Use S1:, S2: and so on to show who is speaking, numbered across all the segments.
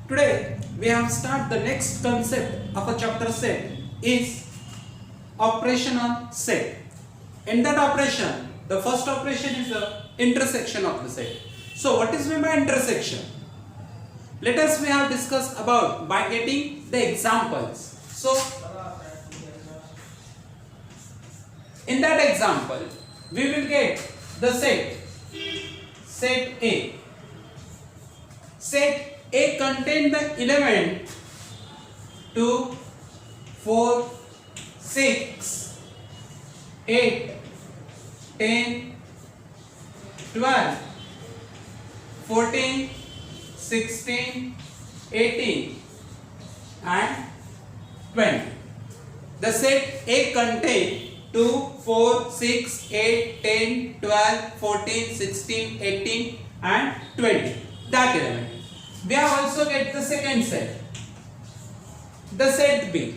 S1: Today we have started the next concept of a chapter set is operation on set. In that operation, the first operation is the intersection of the set. So what is meant by intersection? Let us we have discussed about by getting the examples. So in that example, we will get the set A. Set A contain the element 2, 4, 6, 8, 10, 12, 14, 16, 18 and 20. The set A contain 2, 4, 6, 8, 10, 12, 14, 16, 18 and 20. That element. We have also get the second set. The set B.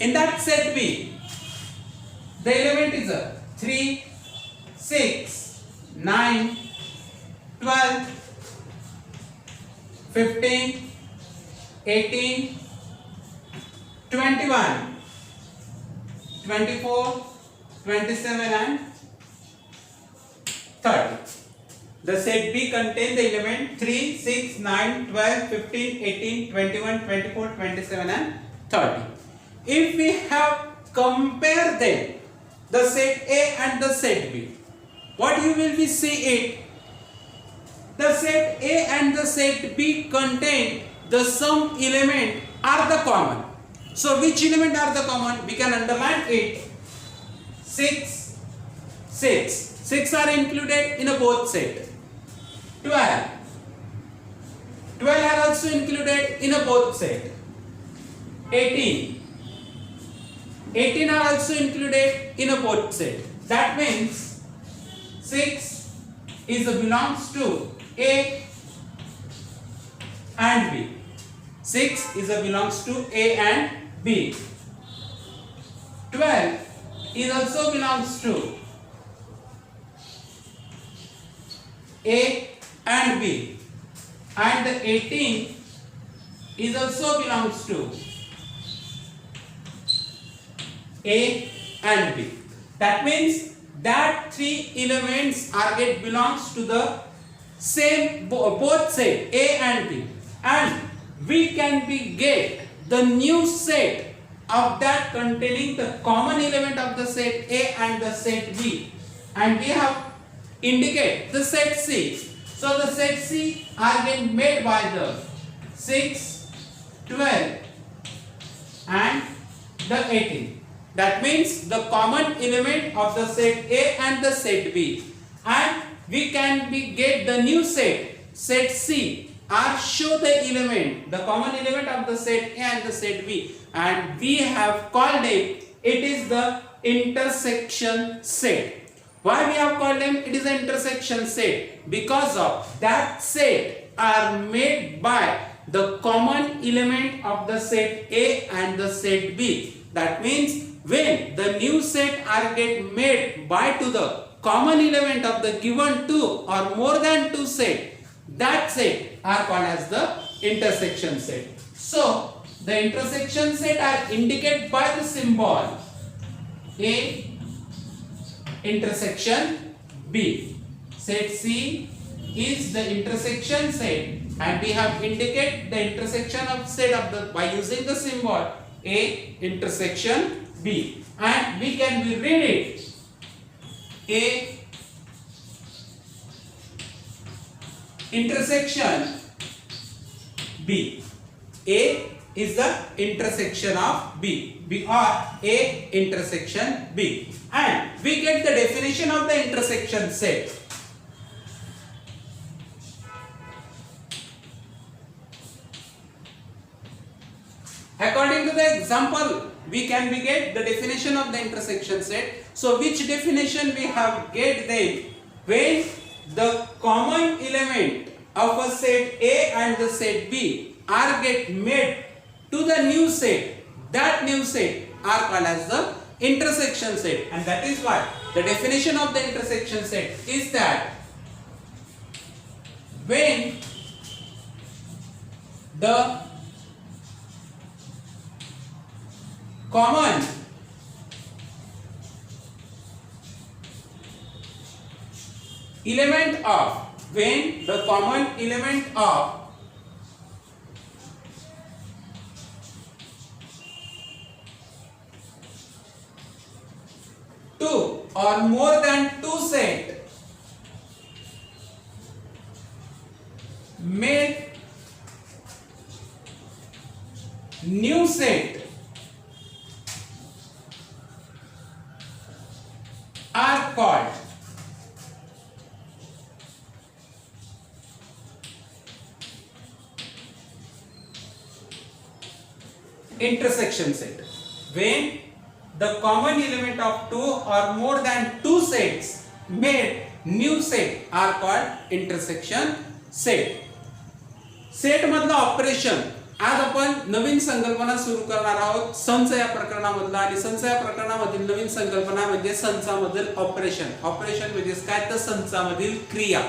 S1: In that set B, the element is a 3, 6, 9, 12, 15, 18, 21, 24, 27 and 30. The set B contains the element 3, 6, 9, 12, 15, 18, 21, 24, 27 and 30. If we have compare them, the set A and the set B, what you will be see it? The set A and the set B contain the some element are the common. So which element are the common? We can underline it. 6. 6 are included in a both set. 12 are also included in a both set. 18 are also included in a both set. That means 6 is belongs to A and B. 6 is belongs to A and B. 12 is also belongs to A and B, and the 18 is also belongs to A and B. That means that three elements are get belongs to the same both set A and B, and we can be get the new set of that containing the common element of the set A and the set B, and we have indicate the set C. So the set C are getting made by the 6, 12 and the 18. That means the common element of the set A and the set B, and we can be get the new set C are show the element, the common element of the set A and the set B, and we have called it is the intersection set. Why we have called them it is an intersection set? Because of that set are made by the common element of the set A and the set B. That means when the new set are get made by to the common element of the given two or more than two set, that set are called as the intersection set. So the intersection set are indicated by the symbol A intersection B. Set C is the intersection set, and we have indicated the intersection of set of the by using the symbol A intersection B, and we can read it A intersection B. A is the intersection of B or A intersection B, and we get the definition of the intersection set. According to the example, we can get the definition of the intersection set. So which definition we have get then? When the common element of a set A and the set B are get made to the new set, that new set are called as the intersection set, and that is why the definition of the intersection set is that when the common element of, when the common element of two or more than two set made new set are called intersection set. When the common element of two or more than two sets made new set are called intersection set. Set मधलं operation, आज आपण नवीन संकल्पना सुरू करणार आहोत संच या प्रकरणामधला. आणि संच या प्रकरणामधील नवीन संकल्पना म्हणजे संचामधील ऑपरेशन. ऑपरेशन म्हणजे काय, तर संचामधील क्रिया.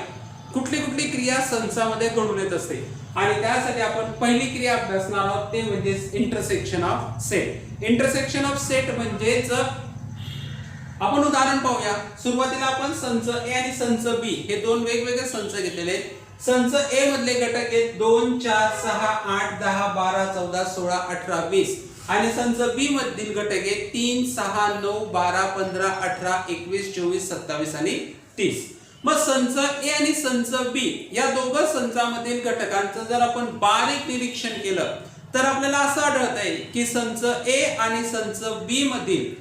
S1: कुठली कुठली क्रिया संचामध्ये घडून येत असते आणि त्यासाठी आपण पहिली क्रिया अभ्यासणार आहोत ते म्हणजे intersection of set. Intersection of set म्हणजेच आपण उदाहरण पाहूया. सुरुवातीला आपण संच ए आणि संच बी हे दोन वेगवेगळे संच घेतलेले आहेत. संच ए मधले घटक आहेत 2 4 6 8 10 12 14 16 18 20 आणि संच बी मधील घटक आहेत 3 6 9 12 15 18 21 24 27 आणि 30. मग संच ए आणि संच बी या दोघं संचामधील घटकांचं जर आपण बारीक निरीक्षण केलं तर आपल्याला असं आढळत आहे की संच ए आणि संच बी मधील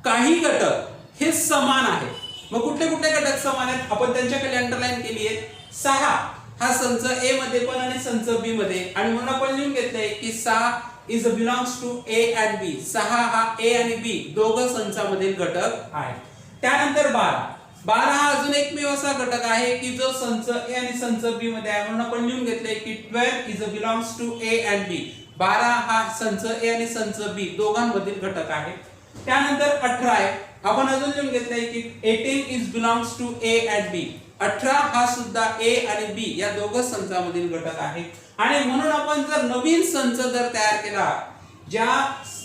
S1: काही घटक हे समान आहेत. मग कुठले कुठले घटक समान आहेत आपण त्यांच्याकडे अंडरलाईन केली आहे. 6 हा संच ए मध्ये पण आणि संच बी मध्ये, आणि म्हणून आपण लिहून घेतलंय की 6 is belongs to A and B. 6 हा ए आणि बी दोघं संचामधील घटक आहे. त्यानंतर 12 हा अजून एकमेव असा घटक आहे की जो संच ए आणि संच बी मध्ये आहे, म्हणून आपण लिहून घेतलंय की 12 is belongs to A and B. 12 हा संच ए आणि संच बी दोघांमधील घटक आहे. त्यानंतर 18 आहे, आपण अजून लिहून घेतलंय की 18 is belongs to A and B. 18 हा सुद्धा ए आणि बी या दोघं संचामधील घटक आहे. आणि म्हणून आपण जर नवीन संच जर तयार केला, ज्या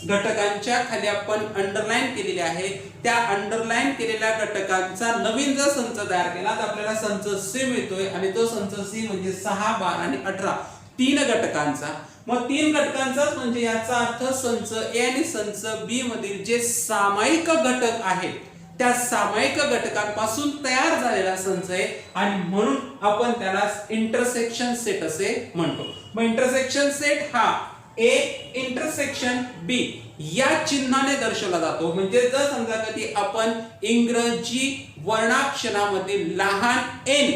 S1: घटकांच्या खाली आपण अंडरलाईन केलेले आहे त्या अंडरलाईन केलेल्या घटकांचा नवीन जर संच तयार केला तर आपल्याला संच सी मिळतोय. आणि तो संच सी म्हणजे 6 12 आणि 18 तीन घटकांचा. मग तीन घटकांचाच म्हणजे याचा अर्थ संच ए आणि संच बी मधील जे सामायिक घटक आहेत त्या सामायिक घटकांपासून तयार झालेला संच आहे आणि म्हणून आपण त्याला इंटरसेक्शन सेट असे म्हणतो. मग इंटरसेक्शन सेट हा ए इंटरसेक्शन बी या चिन्हाने दर्शवला जातो. म्हणजे जर समजा कधी आपण इंग्रजी वर्णाक्षरामधील लहान एन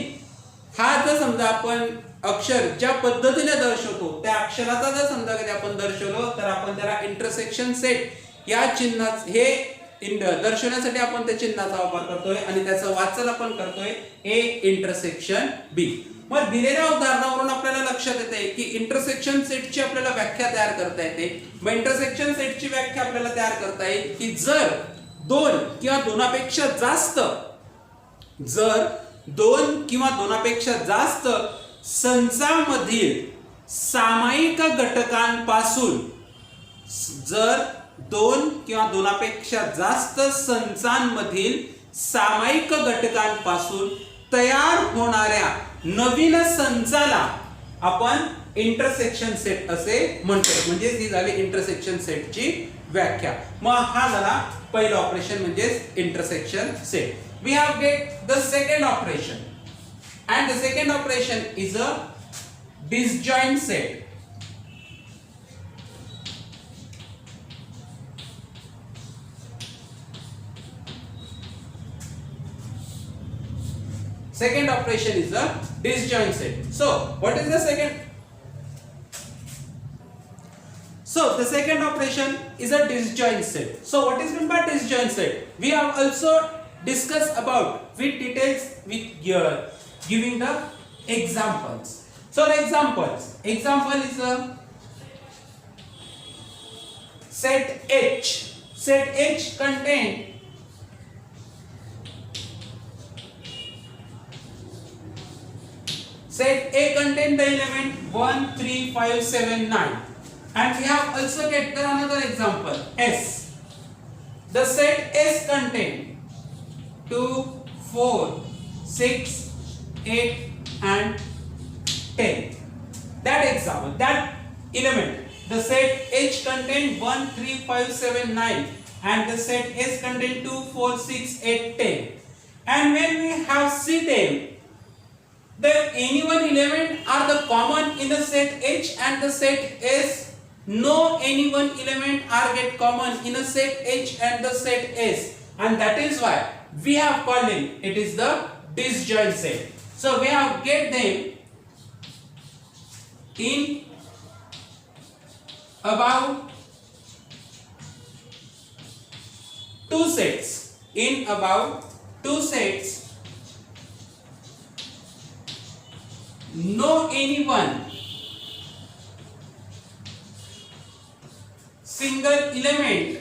S1: हा जर समजा आपण अक्षर ज्या पद्धतीने दर्शवतो त्या अक्षराचा जर समजा कधी आपण दर्शवलो तर आपण त्याला इंटरसेक्शन सेट या चिन्हात हे दर्शवण्यासाठी आपण त्या चिन्हाचा वापर करतोय आणि त्याचं वाचन आपण करतोय ए इंटरसेक्शन बी. मग दिलेल्या उदाहरणावरून आपल्याला लक्षात येते की इंटरसेक्शन सेटची आपल्याला व्याख्या तयार करता येते. मग इंटरसेक्शन सेटची व्याख्या आपल्याला तयार करता येईल की जर दोन किंवा दोनापेक्षा जास्त संचामधील सामायिक घटकांपासून जर 2 किंवा दोनापेक्षा जास्त संचांमधील सामायिक घटकांपासून तयार होणाऱ्या नवीन संचाला आपण इंटरसेक्शन सेट असे म्हणतो. म्हणजे ही झाली इंटरसेक्शन सेटची व्याख्या. मग हा झाला पहिला ऑपरेशन म्हणजे intersection set. We have get the second operation and the second operation is a disjoint set. Second operation is a disjoint set. So what is the second? So the second operation is a disjoint set. So what is meant by disjoint set? We have also discussed about with details with giving the examples. So the example is a set H. Set H contain Set A contain the element 1, 3, 5, 7, 9. And we have also get the another example S. The set S contain 2, 4, 6, 8 and 10. That example, that element, the set H contain 1, 3, 5, 7, 9 and the set S contain 2, 4, 6, 8, 10. And when we have see them, then any one element are the common in the set H and the set S. No any one element are get common in a set H and the set S, and that is why we have called it is the disjoint set. So we have get them in about two sets. In about two sets, no any one single element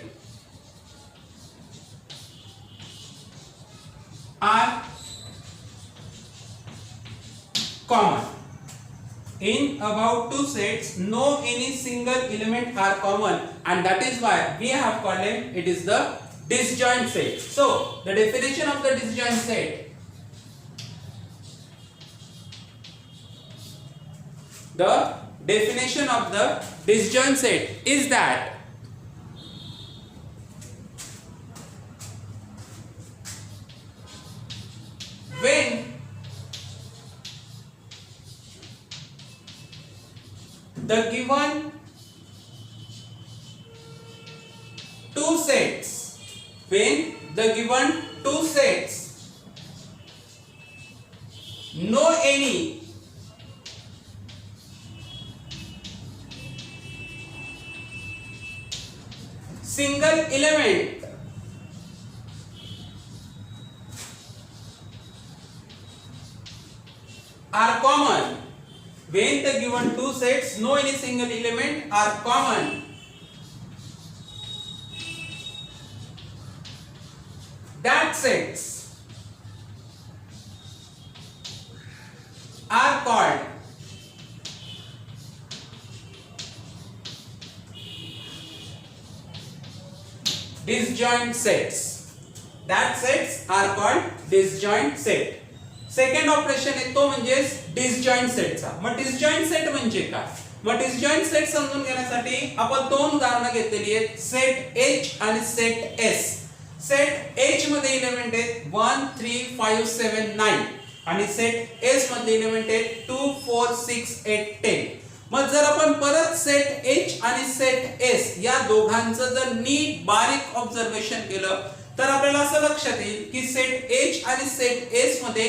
S1: are common. In about two sets, no any single element are common, and that is why we have called it is the disjoint set. So the definition of the disjoint set, the definition of the disjoint set is that when the given two sets, when the given two sets know any single element are common, when the given two sets no any single element are common, that sets are called disjoint sets. That sets are called disjoint set. Second operation आहे तो म्हणजे disjoint सेटचा. मग disjoint set म्हणजे काय? मग disjoint set समजून घेण्यासाठी आपण दोन उदाहरणे घेतलेली आहेत, सेट H आणि सेट S. सेट H मध्ये एलिमेंट आहेत 1 3 5 7 9 आणि सेट S मध्ये एलिमेंट आहेत 2 4 6 8 10. मग जर आपण परत सेट H आणि सेट S या दोघांचं जर नीट बारीक ऑब्झर्वेशन केलं तर आपल्याला असं लक्षात येईल की सेट H आणि सेट S मध्ये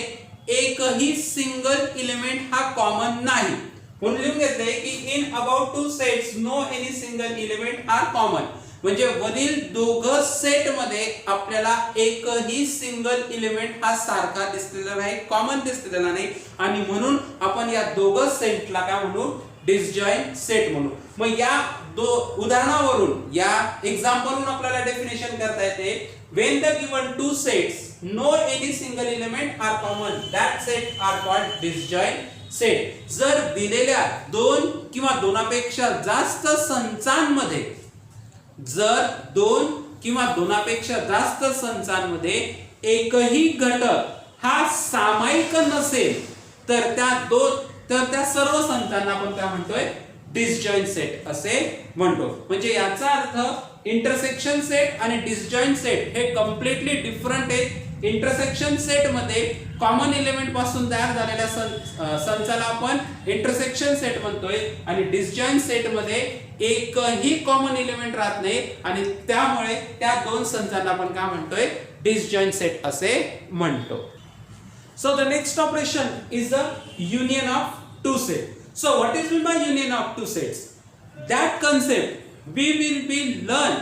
S1: एकही सिंगल एलिमेंट हा कॉमन नाही. म्हणून लिहून घेतलंय की in about two sets no any single element are common. म्हणजे वरील दोघं सेट मध्ये आपल्याला एकही सिंगल एलिमेंट हा सारखा दिसलेला नाही, कॉमन दिसलेला नाही, आणि म्हणून आपण या दोघं सेटला काय म्हणू? डिसजॉइंट सेट म्हणू. मग या उदाहरणावरून या एक्झाम्पलवरून आपल्याला डेफिनेशन करता येते, when the given two sets no any single element are common, that set are called disjoint set. जर दिलेल्या दोन किंवा दोनापेक्षा जास्त संचांमध्ये, जर दोन किंवा दोनापेक्षा जास्त संचांमध्ये एकही घटक हा सामायिक नसेल तर त्या सर्व संचांना आपण काय म्हणतोय? डिसजॉइंट सेट असे म्हणतो. म्हणजे याचा अर्थ इंटरसेक्शन सेट आणि डिसजॉइंट सेट हे कम्प्लिटली डिफरंट आहेत. इंटरसेक्शन सेट मध्ये कॉमन एलिमेंट पासून तयार झालेल्या संचाला आपण इंटरसेक्शन सेट म्हणतोय आणि डिसजॉइंट सेट मध्ये एकही कॉमन एलिमेंट राहत नाही आणि त्यामुळे त्या दोन संचांना आपण काय म्हणतोय? डिसजॉइंट सेट असे म्हणतो. So the next operation is the union of two sets. So what is meant by union of two sets? That concept we will be learn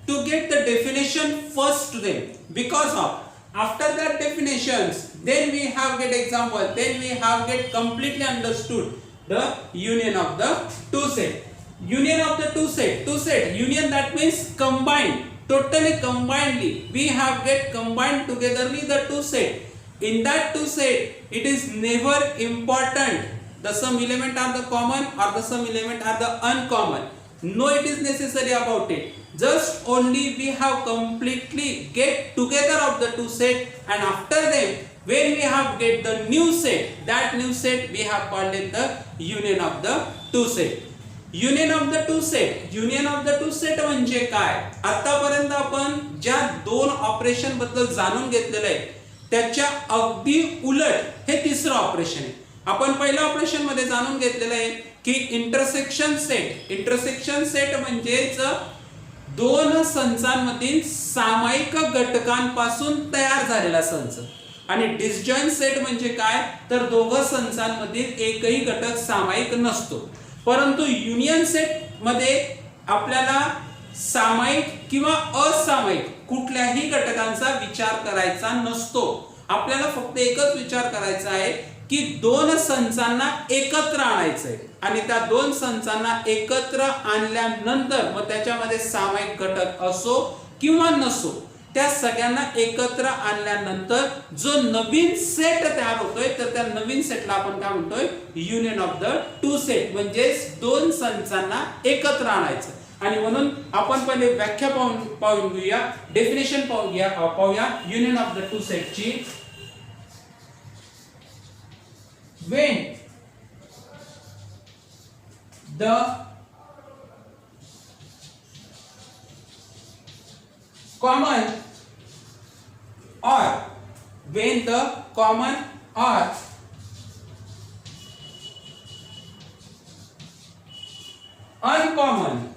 S1: to get the definition first to them, because of after that definitions then we have get example, then we have get completely understood the union of the two set. Union of the two set union, that means combined, totally combinedly we have get combined togetherly the two set. in that two set, it is never important the some element are the common or the some element are the uncommon. No, it is necessary about it. Just only we have completely get together of the two set, and after them when we have get the new set, that new set we have called it the union of the two set. Union of the to set, union of the to set म्हणजे काय? आतापर्यंत आपण ज्या दोन operation बद्दल जाणून घेतलेलं आहे त्याच्या अगदी उलट हे तिसरं ऑपरेशन आहे. आपण पहिल्या ऑपरेशन मध्ये जाणून घेतलेलं आहे की इंटरसेक्शन सेट. इंटरसेक्शन सेट म्हणजेच दोन संचांमधील सामायिक घटकांपासून तयार झालेला संच. आणि डिसजॉइंट सेट म्हणजे काय? तर दोघं संचांमधील एकही घटक सामायिक नसतो. परंतु युनियन सेट मध्ये आपल्याला सामायिक किंवा असामायिक कुठल्याही घटकांचा विचार करायचा नसतो. आपल्याला फक्त एकच विचार करायचा आहे की दोन संचांना एकत्र आणायचंय आणि त्या दोन संचांना एकत्र आणल्यानंतर मग त्याच्यामध्ये सामायिक घटक असो किंवा नसो, त्या सगळ्यांना एकत्र आणल्यानंतर जो नवीन सेट तयार होतोय तर त्या नवीन सेटला आपण काय म्हणतोय? Union of the to set. म्हणजे दोन संचांना एकत्र आणायचं. आणि म्हणून आपण पहिले व्याख्या पाहून घेऊया, डेफिनेशन पाहूया युनियन ऑफ द टू सेटची. when the common or when the common or uncommon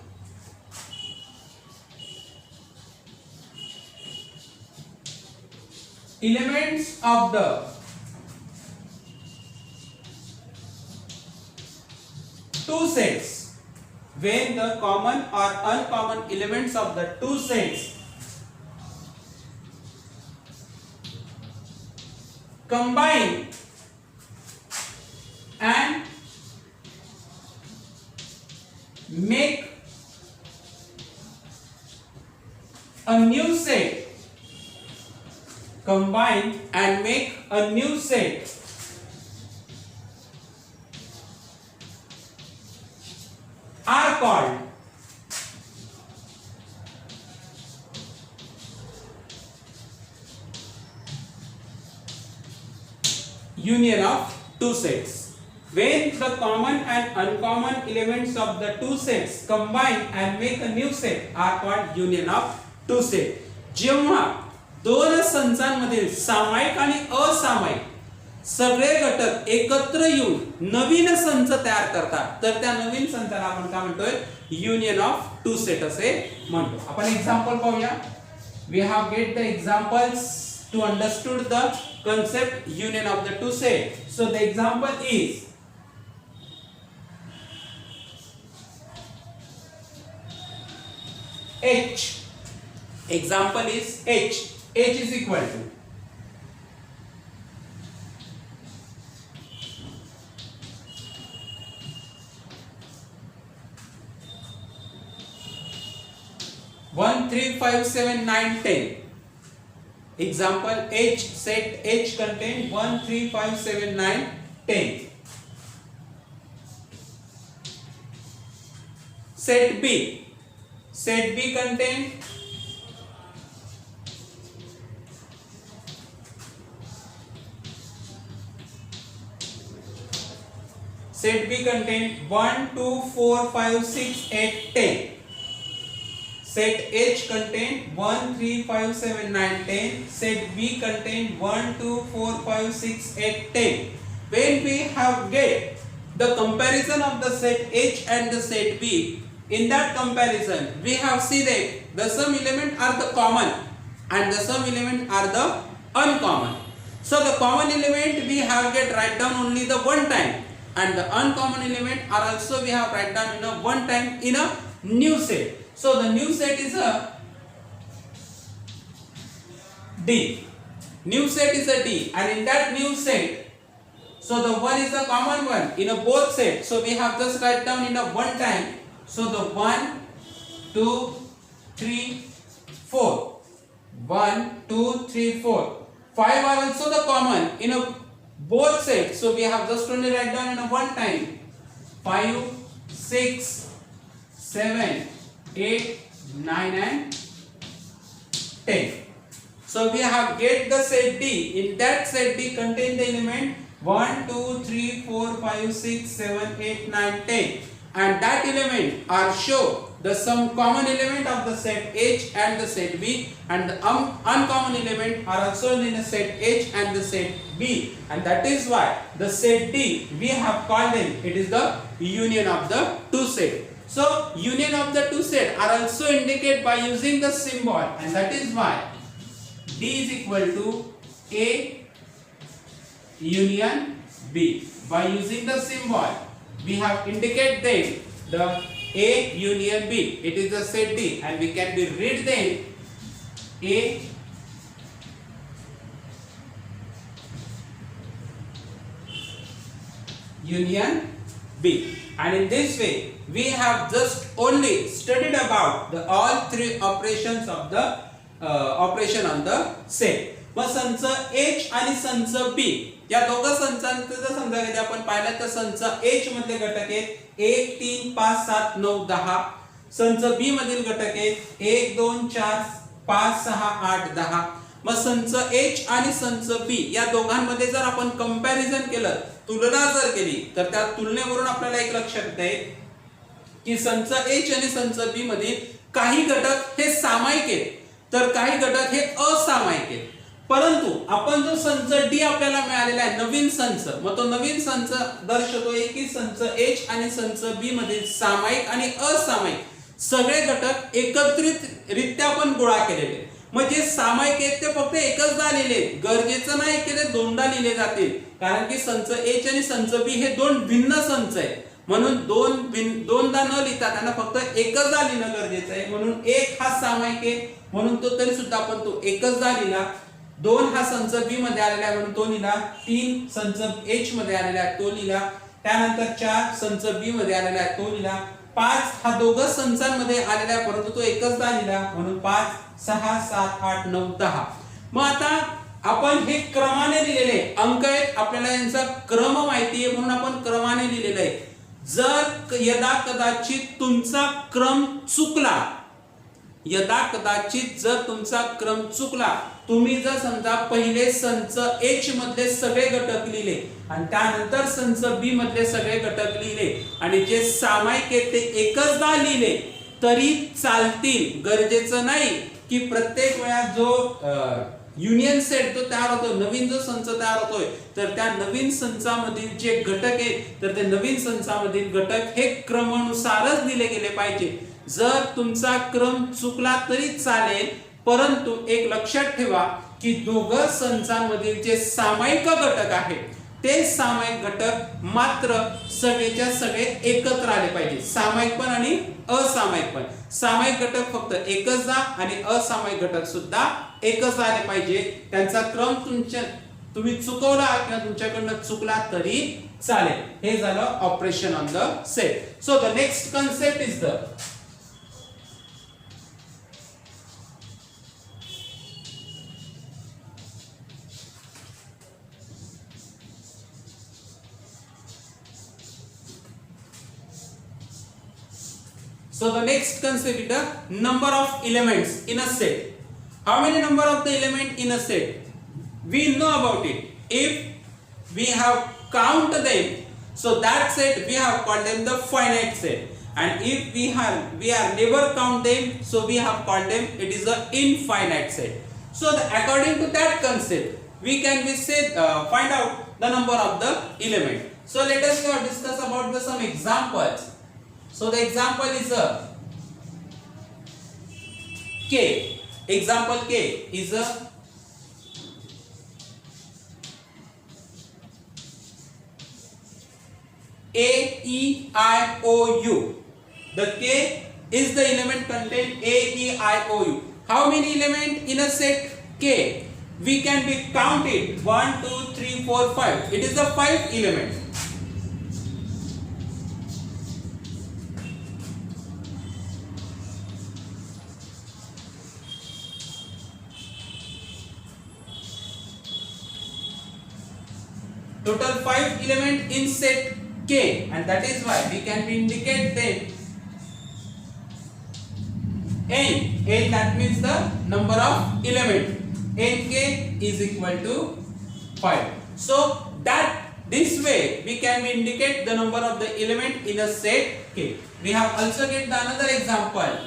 S1: elements of the two sets, when the common or uncommon elements of the two sets combine and make a new set, combine and make a new set are called union of two sets. When the common and uncommon elements of the two sets combine and make a new set are called union of two set. जेव्हा दोन संचांमधील सामायिक आणि असामायिक सगळे घटक एकत्र येऊन नवीन संच तयार करतात तर त्या नवीन संचाला आपण काय म्हणतोय? युनियन ऑफ टू सेट असे म्हणतो. आपण एक्झाम्पल पाहूया. We have get the examples to understood the concept union of the two set. So the example is H. Example is H. H is equal to one, 3, 5, 7, 9, 10. Example H, set H contain 1, 3, 5, 7, 9, 10. Set B. Set B contain set B contain 1, 2, 4, 5, 6, 8, 10. Set H contain 1, 3, 5, 7, 9, 10. Set B contain 1, 2, 4, 5, 6, 8, 10. When we have get the comparison of the set H and the set B, in that comparison we have seen that the some element are the common and the some element are the uncommon. So the common element we have get write down only the one time, and the uncommon element are also we have write down in a one time in a new set. So the new set is a D. New set is a D, and in that new set, so the one is the common one in a both set. So we have just write down in a one time. So the 1, 2, 3, 4. 1, 2, 3, 4. 5 are also the common in a both sets. So we have just only write down in a one time. 5, 6, 7, 8, 9 and 10. So we have get the set D. In that set D contain the element 1, 2, 3, 4, 5, 6, 7, 8, 9, 10. And that element are show the some common element of the set H and the set B, and the uncommon element are also in the set H and the set B, and that is why the set D we have called them, it is the union of the two set. So union of the two set are also indicated by using the symbol, and that is why D is equal to A union B. By using the symbol we have indicated them the A union B. It is the set D, and we can be read them A union B. And in this way we have just only studied about the all three operations of the operation on the set. मग संच H आणि संच B या दोघं संचांचा जर समजा कधी आपण पाहिलं तर संच H मधले घटक आहेत 1 3 5 7 9 10. संच B मधील घटक आहेत 1 2 4 5 6 8 10. मग संच H आणि संच B या दोघांमध्ये जर आपण कंपॅरिझन केलं, तुलना जर केली, तर त्या तुलनेवरून आपल्याला एक लक्षात येते की संच H आणि संच B मधील काही घटक हे सामायिक आहेत तर काही घटक हे असामायिक आहेत. परंतु आपण जो संच D आपल्याला मिळालेला आहे नवीन संच, मग तो नवीन संच दर्शवतोय की संच H आणि संच B मधील सामायिक आणि असामायिक सगळे घटक एकत्रित रित्या आपण गोळा केलेले. मग जे सामायिक आहेत ते फक्त एकचदा लिहिले, गरजेचं नाही की ते दोनदा लिहिले जातील, कारण की संच H आणि संच B हे दोन भिन्न संच आहेत. म्हणून दोनदा न लिहिता त्यांना फक्त एकचदा लिहिणं गरजेचं आहे. म्हणून एक हा सामायिक आहे म्हणून तो तरी सुद्धा आपण तो एकचदा लिहिला. 2 हा संच B मध्ये आलेला आहे म्हणून तो लिहिला. 3 संच H मध्ये आलेला आहे तो लिहिला. त्यानंतर 4 संच B मध्ये आलेला आहे तो लिहिला. 5 हा दोघं संचांमध्ये आलेला आहे परंतु तो एकचदा लिहिला म्हणून 5 6 7 8 9 10. मग आता आपण हे क्रमाने लिहिलेले अंक आहेत, आपल्याला यांचा क्रम माहिती आहे म्हणून आपण क्रमाने लिहिलेलं आहे. जर यदा कदाचित तुमचा क्रम चुकला, यदा कदाचित जर तुमचा क्रम चुकला, तुम्ही जर समजा पहिले संच H मधले सगळे घटक लिहिले आणि त्यानंतर संच B मधले सगळे घटक लिहिले आणि जे सामायिक आहेत ते एकचदा लिहिले तरी चालतील. गरजेचं नाही की प्रत्येक वेळा जो युनियन सेट जो तयार होतो, नवीन जो संच तयार होतोय, तर त्या नवीन संचामधील जे घटक आहेत तर ते नवीन संचामधील घटक हे क्रमानुसारच दिले गेले पाहिजे. जर तुमचा क्रम चुकला तरी चालेल, परंतु एक लक्षात ठेवा की दोघं संचांमधील जे सामायिक घटक आहेत ते सामायिक घटक मात्र सगळेच्या सगळे एकत्र आले पाहिजे. सामायिक पण आणि असामायिक पण. सामायिक घटक फक्त एकचदा आणि असामायिक घटक सुद्धा एकच आले पाहिजे. त्यांचा क्रम तुम्ही चुकवला किंवा तुमच्याकडनं चुकला तरी चालेल. हे झालं operation on the set. So the next concept is the So the next concept is the number of elements in a set. How many number of the element in a set? We know about it. If we have count them, so that set we have called them the finite set. And if we are never count them, so we have called them it is a infinite set. So according to that concept, we can find out the number of the element. So let us now discuss about some examples. So the example is a K. Example K is a A-E-I-O-U. The K is the element contained A-E-I-O-U. How many elements in a set K? We can be counted 1, 2, 3, 4, 5. It is the 5 elements. total 5 element in set K, and that is why we can indicate them n. N, that means the number of element. Nk is equal to 5. So that this way we can indicate the number of the element in a set K. We have also get the another example.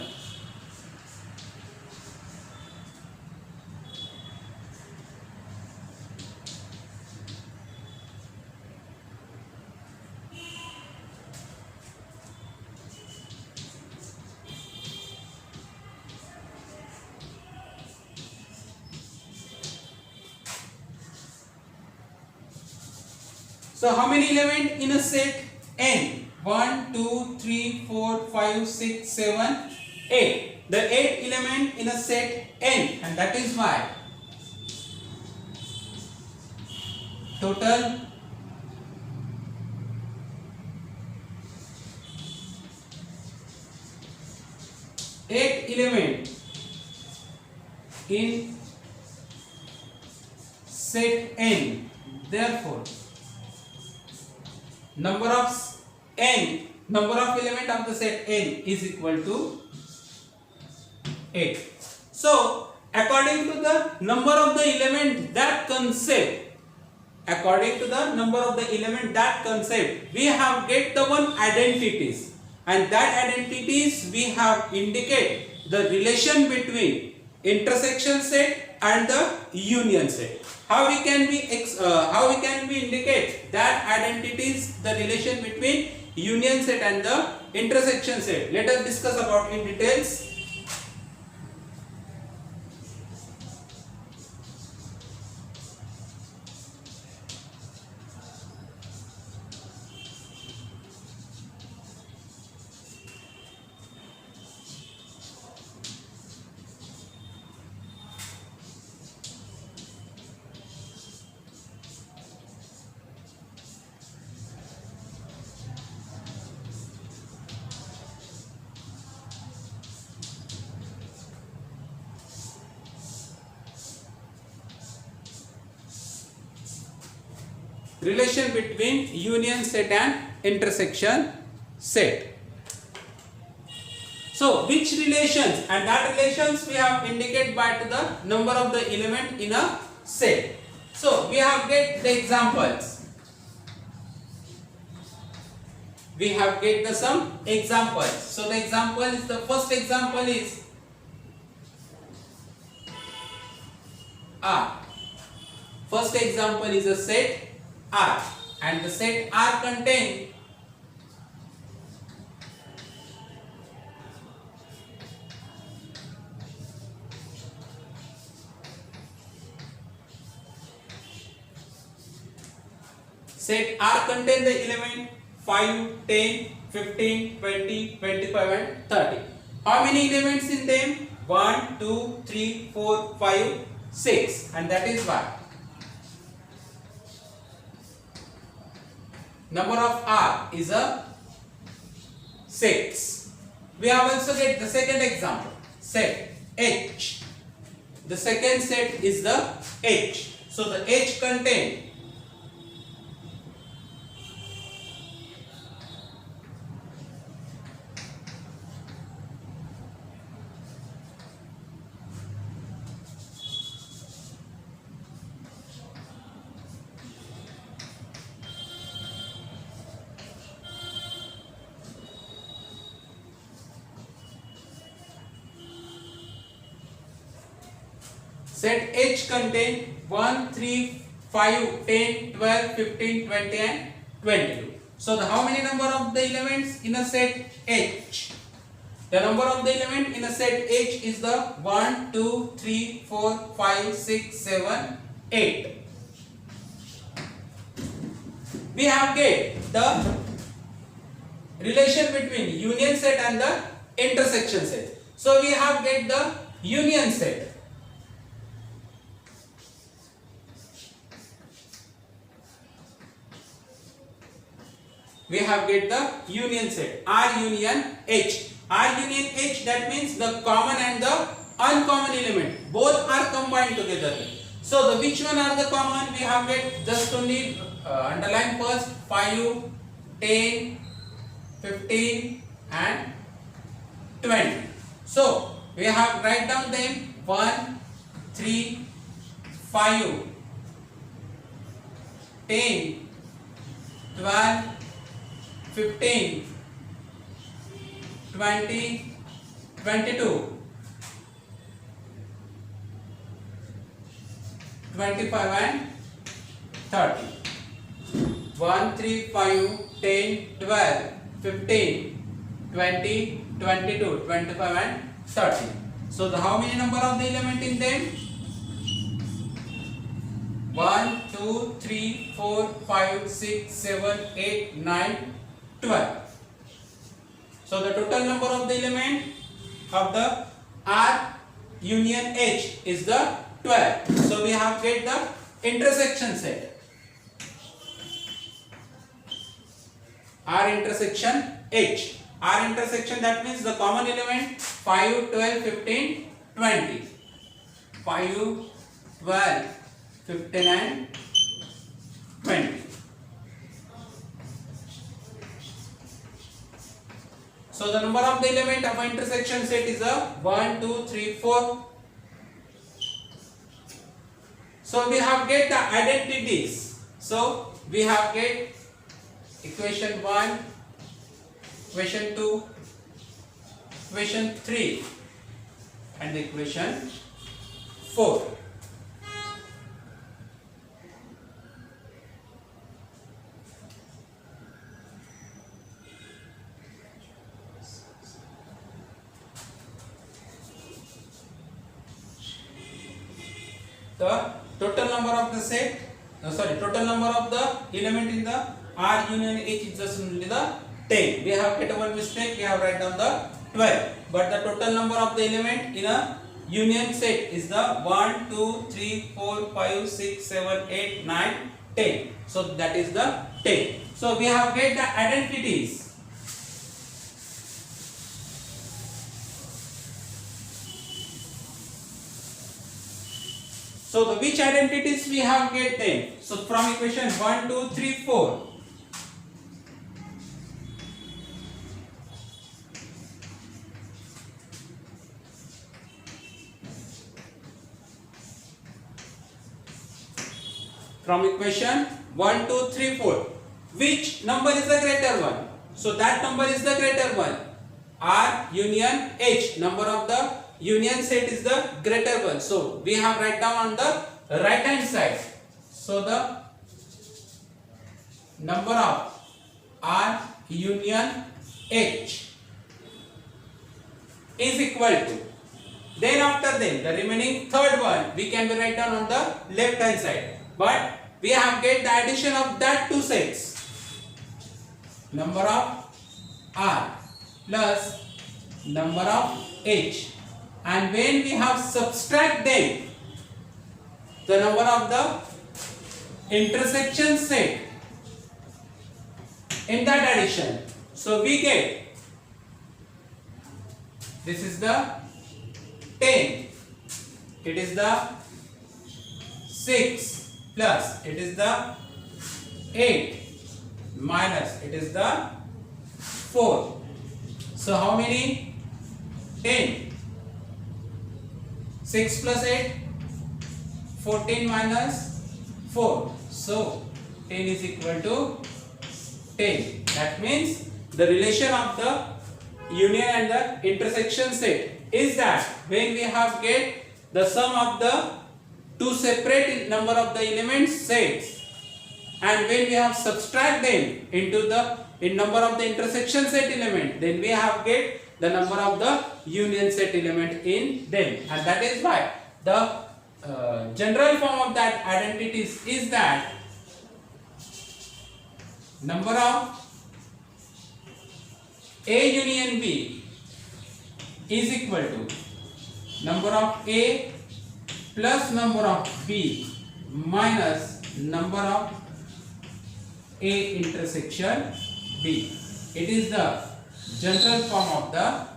S1: So how many element in a set n? 1, 2, 3, 4, 5, 6, 7, 8. The 8 element in a set n, and that is why total element in set n. Therefore, number of element of the set n is equal to 8. So according to the number of the element that concept, we have get the one identities, and that identities we have indicate the relation between intersection set and the union set. How we can be indicate that identities, the relation between union set and the intersection set? Let us discuss about in details. Relation between union set and intersection set. So which relations, and that relations we have indicate by to the number of the element in a set. So we have get the examples. We have get the some examples. So the example is, the first example is R. First example is a set R, and the set R contain the element 5, 10, 15, 20, 25 and 30. How many elements in them? 1, 2, 3, 4, 5, 6, and that is why number of R is a 6. We have also get the second example, set H. The second set is the H. So the H contain set H contain 1, 3, 5, 10, 12, 15, 20 and 22. So the how many number of the elements in a set H? The number of the element in a set H is the 1, 2, 3, 4, 5, 6, 7, 8. We have get the relation between union set and the intersection set. So we have get the union set. We have get the union set R union H. R union H, that means the common and the uncommon element both are combined together. So the which one are the common? We have get just only underline first 5, 10, 15 and 20. So we have write down them 1, 3, 5, 10, 12, 15, 20, 22, 25 and 30. 1, 3, 5, 10, 12, 15, 20, 22, 25 and 30. So how many number of the element in them? 1, 2, 3, 4, 5, 6, 7, 8, 9, 12. So the total number of the element of the R union H is the 12. So we have get the intersection set. R intersection H. R intersection, that means the common element 5, 12, 15, 20. 5, 12, 15 and 20. So the number of the element of intersection set is a 1, 2, 3, 4. So we have get the identities. So we have get equation 1, equation 2, equation 3 and equation 4. The total number of the set, total number of the element in the R union H is just only the 10. We have get one mistake, we have write down the 12. But the total number of the element in a union set is the 1, 2, 3, 4, 5, 6, 7, 8, 9, 10. So that is the 10. So we have get the identities. So the which identities we have get them? So from equation 1, 2, 3, 4. From equation 1, 2, 3, 4. Which number is the greater one? So that number is the greater one. R union H. Number of the union set is the greater one. So we have write down on the right hand side. So the number of R union H is equal to. Then after them, the remaining third one we can be write down on the left hand side. But we have get the addition of that two sets. Number of R plus number of H. And when we have subtract them, the number of the intersection set in that addition. So we get, this is the 10, it is the 6 plus it is the 8 minus it is the 4. So how many? 10. 6 plus 8, 14 minus 4. So 10 is equal to 10. That means the relation of the union and the intersection set is that when we have get the sum of the two separate number of the elements sets, and when we have subtract them into the number of the intersection set element, then we have get the number of the union set element in them. And that is why the general form of that identities is that number of A union B is equal to number of A plus number of B minus number of A intersection B. It is the general form of the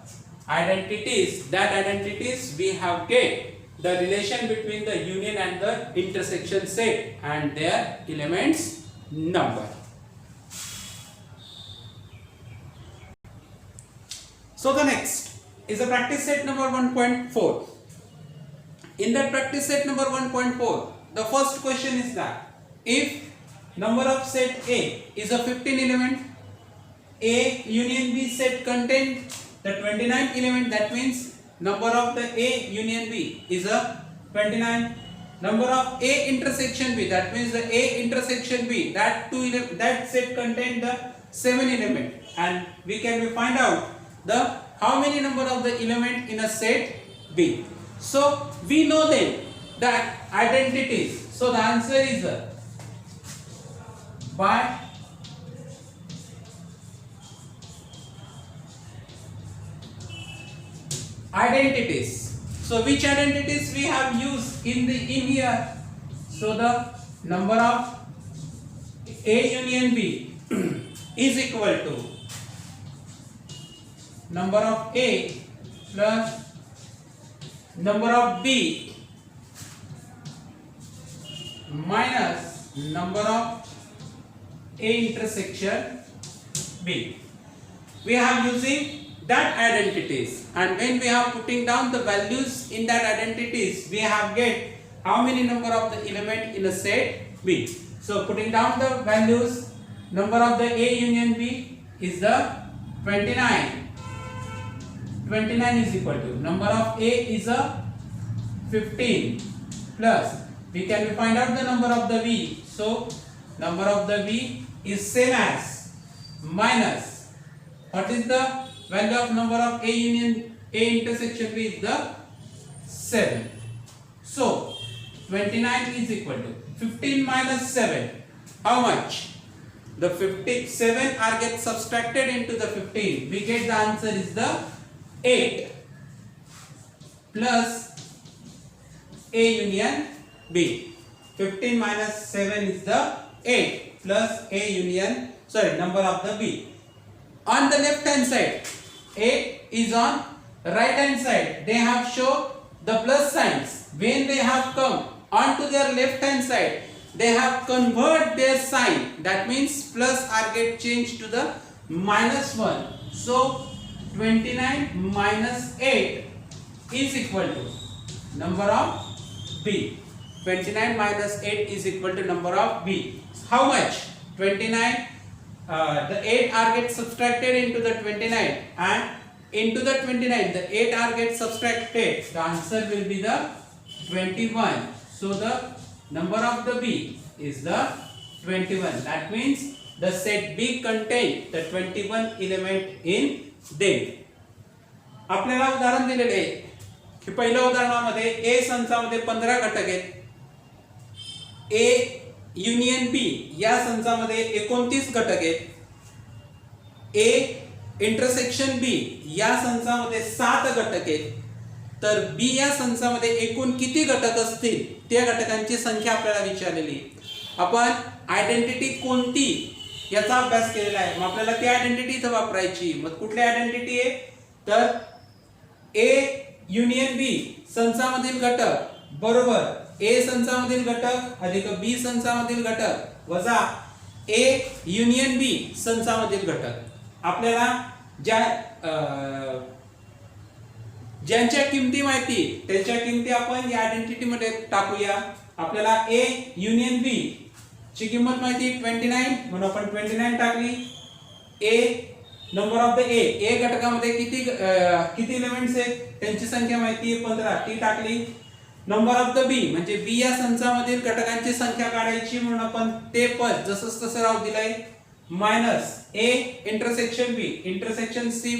S1: identities. That identities we have get the relation between the union and the intersection set and their elements number. So the next is a practice set number 1.4. In that practice set number 1.4, the first question is that if number of set A is a 15 element, A union B set contain the 29 element, that means number of the A union B is a 29. Number of A intersection B, that means the A intersection B, that set contain the 7 element, and we can find out the how many number of the element in a set B. So we know then that identities. So the answer is by identities. So which identities we have used in here? So the number of A union B is equal to number of A plus number of B minus number of A intersection B. We are using that identities, and when we are putting down the values in that identities, we have get how many number of the element in a set B. So putting down the values, number of the A union B is the 29. 29 is equal to number of A is a 15 plus we can find out the number of the B. So number of the B is same as minus what is the value of number of A union A intersection B is the 7. So 29 is equal to 15 minus 7. How much? The 57 are get subtracted into the 15. We get the answer is the 8 plus A union B. 15 minus 7 is the 8 plus A union, number of the B. On the left hand side, A is on right hand side. They have shown the plus signs. When they have come onto their left hand side, they have convert their sign. That means plus are get changed to the minus 1. So 29 minus 8 is equal to number of B. 29 minus 8 is equal to number of B. How much? 29. The 8 are get subtracted into the 29, and into the 29 the 8 are get subtracted. The answer will be the 21. So the number of the B is the 21. That means the set B contain the 21 element in them. आपल्याला उदाहरण दिलेले आहे की पहिल्या उदाहरणामध्ये A संचामध्ये 15 घटक आहेत. A union B या संचामध्ये 29 घटक आहेत. A इंटरसेक्शन B या संचामध्ये 7 घटक आहेत. तर B या संचामध्ये एकूण किती घटक असतील त्या घटकांची संख्या आपल्याला विचारलेली आहे. आपण आयडेंटिटी कोणती याचा अभ्यास केलेला आहे. मग आपल्याला ती आयडेंटिटी इथे वापरायची. मग कुठली आयडेंटिटी आहे? तर A युनियन B संचामधील घटक बरोबर A संचामधील घटक अधिक B संचामधील घटक वजा A युनियन B संचामधील घटक. आपल्याला ज्यांच्या किमती माहिती त्यांच्या किमती आपण या आयडेंटिटी मध्ये टाकूया. आपल्याला A युनियन B ची किंमत माहिती 29 म्हणून आपण 29 टाकली. A number of the A घटकामध्ये किती एलिमेंट्स आहेत त्यांची संख्या माहिती आहे 15 ती टाकली. नंबर ऑफ द B म्हणजे B या संचामधील घटकांची संख्या काढायची म्हणून आपण ते पद जसंच तसं राहू दिलंय minus A intersection B intersection C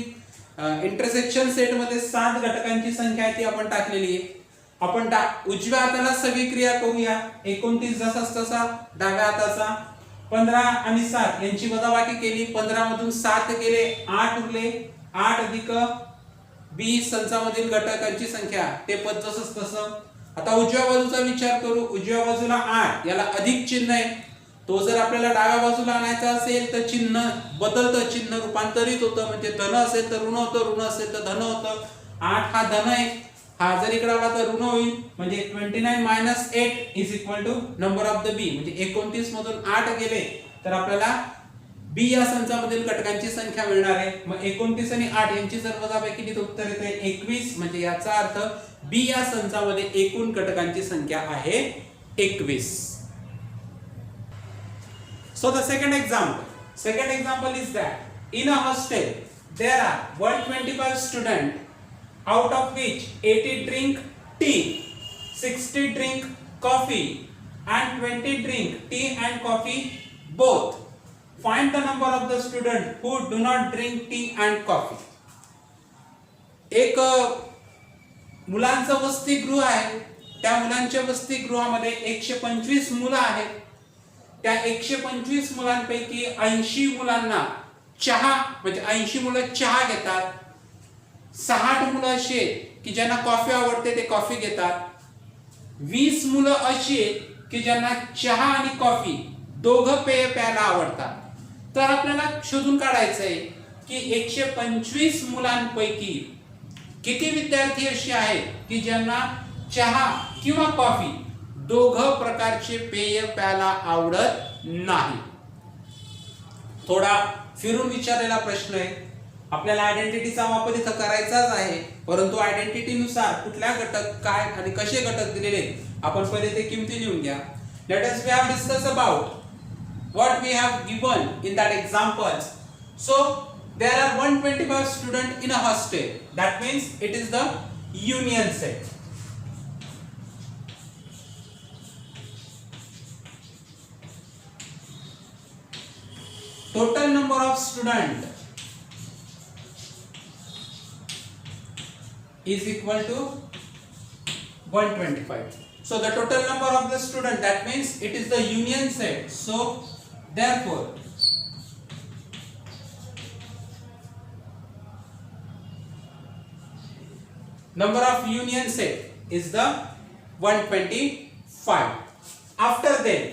S1: intersection set मध्ये 7 घटकांची संख्या आहे ती आपण टाकलेली आहे. आपण उजव्या हाताला सगळी क्रिया करूया. 29 जसाच तसा डाव्या हाताचा 15 आणि 7 यांची वजाबाकी केली. 15 मधून 7 गेले 8 उरले. 8 अधिक B संचामधील घटकांची संख्या ते पद जसंच तसं. आता उजव्या बाजूचा विचार करू. उजव्या बाजूला 8 याला अधिक चिन्ह आहे. तो जर आपल्याला डाव्या बाजूला आणायचा असेल तर चिन्ह बदलतं, चिन्ह रूपांतरित होतं. म्हणजे धन असेल तर ऋण होतं, ऋण असेल तर धन होतं. 8 हा धन आहे हा जर इकडे आला तर ऋण होईल, म्हणजे 29 minus 8 is equal to number of the B, म्हणजे 29 मधून 8 गेले तर आपल्याला बी या संचामधील घटकांची संख्या मिळणार आहे. मग 29 आणि 8 यांची जर वजाबाकी केली तर उत्तर येते 21, म्हणजे याचा अर्थ बी या संचामध्ये एकूण घटकांची संख्या आहे 21. So the second example is that in a hostel there are 125 students, out of which 80 drink tea, 60 drink coffee and 20 drink tea and coffee both. Find the number of the students who do not drink tea and coffee. एक मुलांचं वसतिगृह आहे, त्या मुलांच्या वसतिगृहामध्ये 125 मुलं आहेत. त्या 125 मुलांपैकी 80 मुलांना चहा, म्हणजे 80 मुलं चहा घेतात, 60 मुलं अशी आहेत की ज्यांना कॉफी आवडते ते कॉफी घेतात, 20 मुलं अशी आहेत की ज्यांना चहा आणि कॉफी दोघं पेय प्यायला आवडतात. तर आपल्याला शोधून काढायचं आहे की 125 मुलांपैकी किती विद्यार्थी असे आहेत की ज्यांना चहा किंवा कॉफी दोघं प्रकारचे पेय प्यायला आवडत नाही. थोडा फिरून विचारलेला प्रश्न आहे. आपल्याला आयडेंटिटीचा वापर इथं करायचाच आहे, परंतु आयडेंटिटीनुसार कुठल्या घटक काय आणि कसे घटक दिलेले आपण पहिले ते किमती लिहून घ्या. Let us we have discuss about what we have given in that examples. So there are 125 students in a hostel, that means it is the union set. Total number of students is equal to 125. So the total number of the student, that means it is the union set. So therefore number of union set is the 125. After that,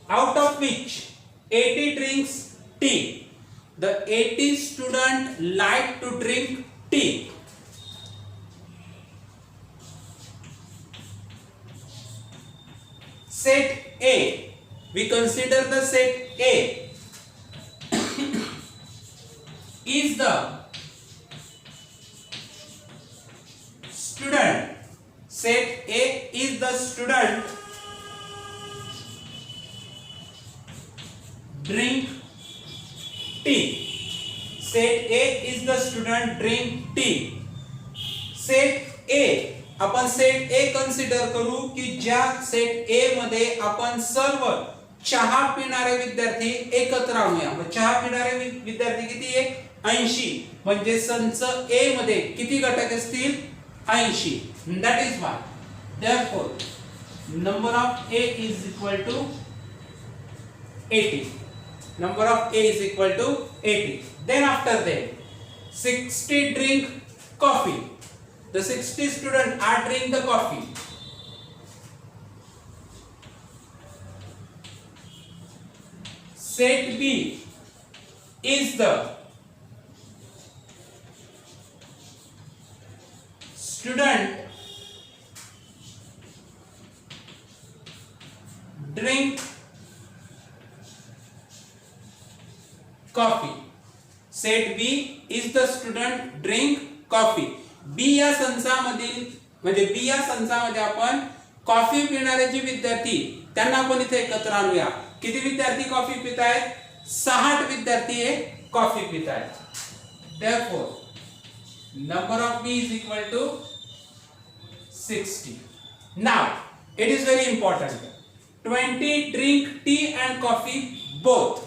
S1: out of which 80 drinks tea, the 80 student like to drink tea. Set A, we consider the set A is the student, set A is the student drink tea. Set A is the student drink tea. Set A, आपण set ए consider करू की ज्या set ए मध्ये आपण सर्व चहा पिणारे विद्यार्थी एकत्र आणूया. मग चहा पिणारे विद्यार्थी किती आहे? 80. म्हणजे संच ए मध्ये किती घटक असतील? 80. That is why therefore number of A is equal to 80. Number of A is equal to 80. Then after that 60 drink coffee. The 60 students are drink the coffee. Set B is the student drink coffee. Set B is the student drink coffee. B या संचामधील म्हणजे B या संचामध्ये आपण coffee पिणारे जे विद्यार्थी त्यांना आपण इथे एकत्र आणूया. किती विद्यार्थी कॉफी पित आहेत? 60 विद्यार्थी हे कॉफी पित आहेत. Therefore, number of B is equal to 60. Now, it is very important. 20 drink tea and coffee both.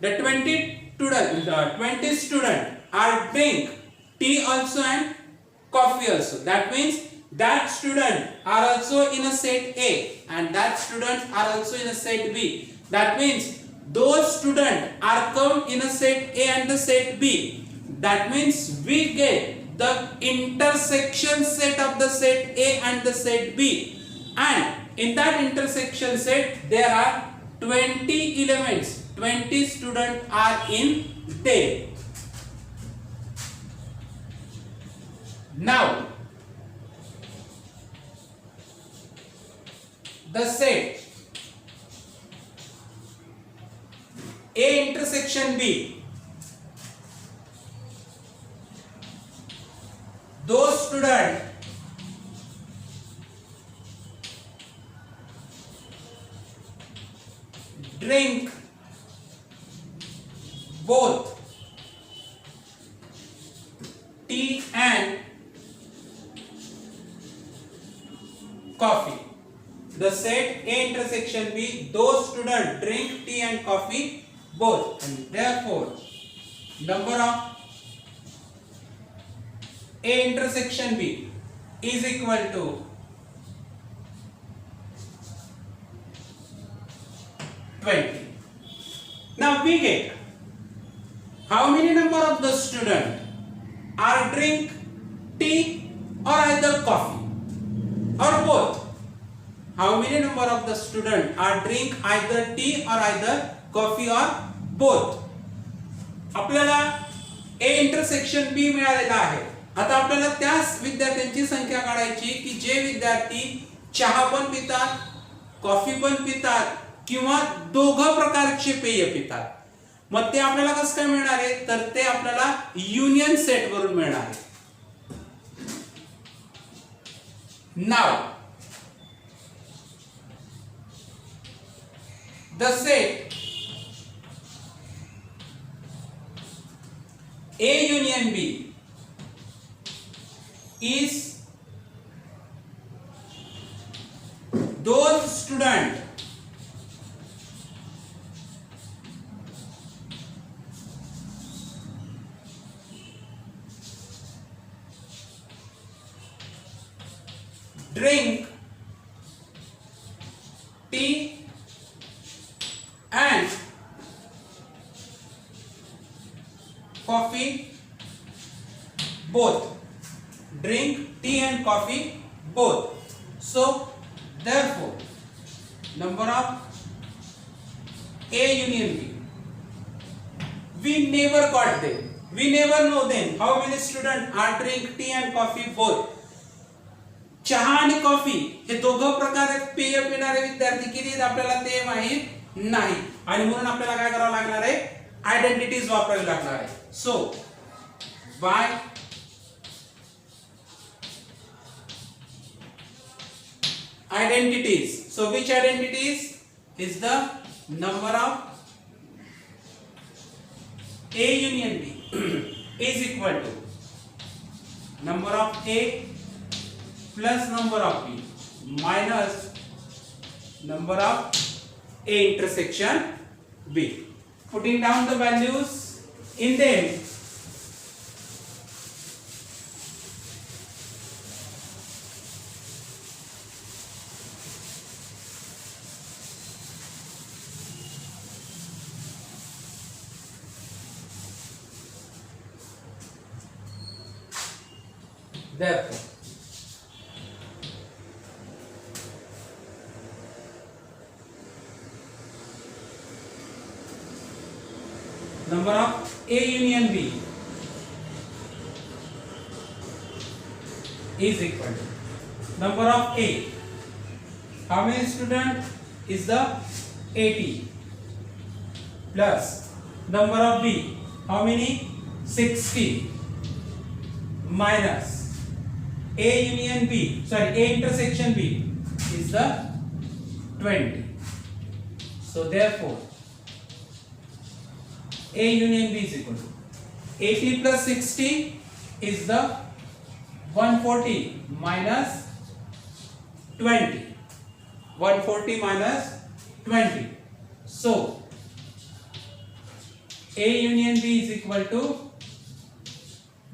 S1: The 20 students are drink tea also and coffee also. That means that student are also in a set A and that student are also in a set B. That means those students are come in a set A and the set B. That means we get the intersection set of the set A and the set B. And in that intersection set there are 20 elements. 20 students are in there. Now the set A intersection B, those students drink both tea and coffee. The set A intersection B, those students drink tea and coffee both, and therefore number of A intersection B is equal to 20. Now we get how many number of the student are drink tea or either coffee or both. How many number of the student are drink either tea or either coffee or both. आपल्याला A intersection B मिळालेला आहे. आता आपल्याला त्याच विद्यार्थ्यांची संख्या काढायची की जे विद्यार्थी चहा पण पितात, कॉफी पण पितात किंवा दोघं प्रकारचे पेय पितात. मग ते आपल्याला कसं काय मिळणार आहे, तर ते आपल्याला युनियन सेट वरून मिळणार आहे. Now the set A union B is those student drink tea and coffee both. Drink tea and coffee both. So therefore number of A union B, we never got them, we never know them how many students are drink tea and coffee both. चहा आणि coffee हे दोघं प्रकारे पेय पिणारे विद्यार्थी किती आहेत आपल्याला ते माहित नाही, आणि म्हणून आपल्याला काय करावं लागणार आहे, आयडेंटिटीज वापरावी लागणार आहे. सो bye identities. So which identities is the number of A union B is equal to number of A plus number of B minus number of A intersection B. Putting down the values in them, therefore number of A union B is equal to number of A, how many student is the 80, plus number of B, how many 60, minus A union B, sorry, A intersection B is the 20. So therefore A union B is equal to 80 plus 60 is the 140 minus 20. 140 minus 20. So A union B is equal to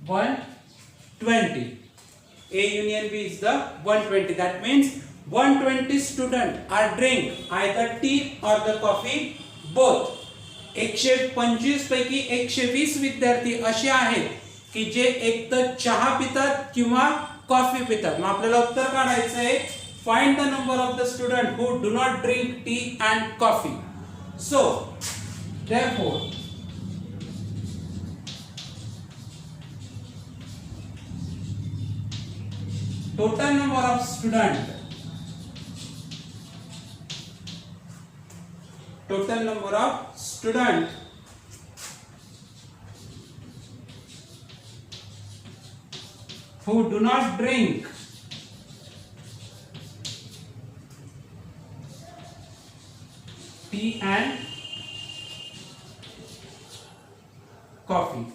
S1: 120. A union B is the 120. That means 120 students are drink either tea or the coffee both. 125 पैकी 120 विद्यार्थी असे आहेत की जे एक तर चहा पितात किंवा कॉफी पितात. मग आपल्याला उत्तर काढायचं आहे, find the number of the student who do not drink tea and coffee. So therefore total number of student total number of student who do not drink tea and coffee.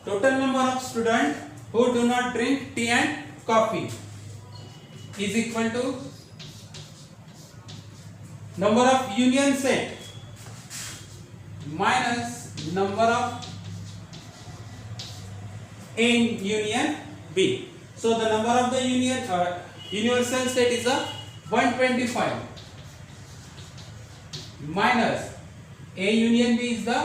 S1: Total number of students who do not drink tea and coffee is equal to number of union set minus number of A in union B. So the number of the universal set is a 125 minus A union B is the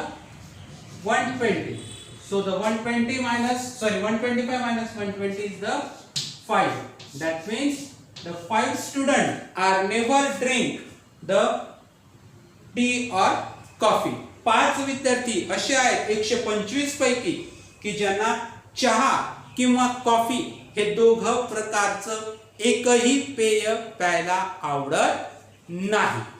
S1: 120. So the 125 minus 120 is the 5. That means the 5 students are never drink the tea or coffee. 5 विद्यार्थी असे आहेत 125 पैकी की ज्यांना चहा किंवा coffee हे दोघं प्रकारचं एकही पेय प्यायला आवडत नाही.